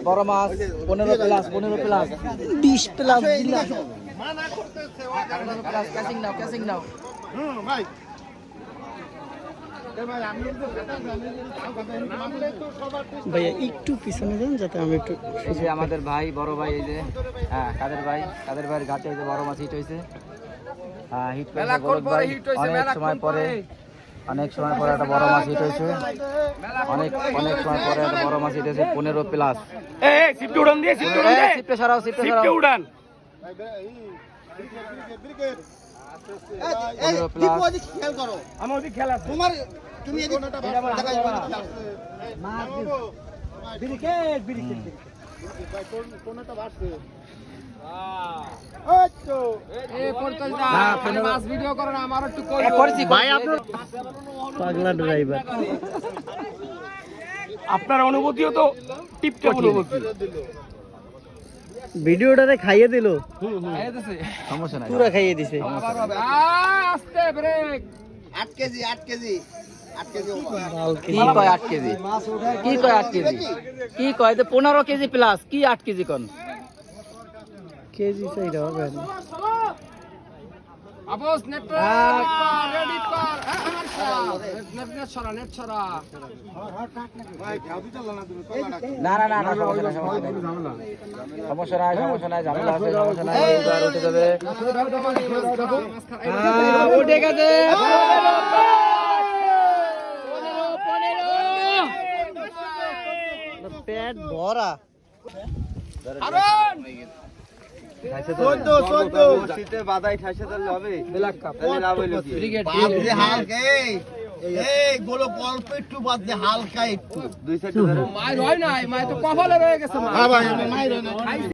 বড় মাছ 15 plus 20 plus দিলা মানা করতেছে প্লাস ক্যাচিং নাও ভাই ভাইয়া একটু পিছনে যান যাতে আমি একটু এই যে আমাদের ভাই বড় ভাই এই যে হ্যাঁ কাদের ভাইয়ের ঘাটে এই যে বড় মাছ হিট হইছে হিট অনেক সময় পরে একটা বড় মাছ হিট হয়েছে অনেক সময় পরে একটা বড় মাছ হিট হয়েছে 15 প্লাস সিফটি উড়ান আপনার অনুভূতিও তো টিপটপ অনুভূতি ভিডিওটারে খাইয়ে দিল সমস্যা নাই পুরো খাইয়ে দিছে আস্তে ব্রেক 8 কেজি কি কয় 8 কেজি কি কয় 15 কেজি প্লাস কি 8 কেজি কোন কেজি চাইরা হবে আবস নেট রেডি কর নেট ছড়া ভাই খাও দিতে না না সমস্যা নাই ঝামেলা আছে সমস্যা নাই এবার উঠে যাবে উঠে গেছে 15 পেট ভরা শীতে বাদাই ঠাইছে তাহলে হবে ব্ল্যাক কাপ তাহলে লাভ হইলো কি বাদে হালকা এই গোলো অল্প একটু বাদে হালকা একটু দুই সাইড ধরে মাই হয় নাই মাই তো কপালে রয়ে গেছে মা হ্যাঁ ভাই আমি মাই রই না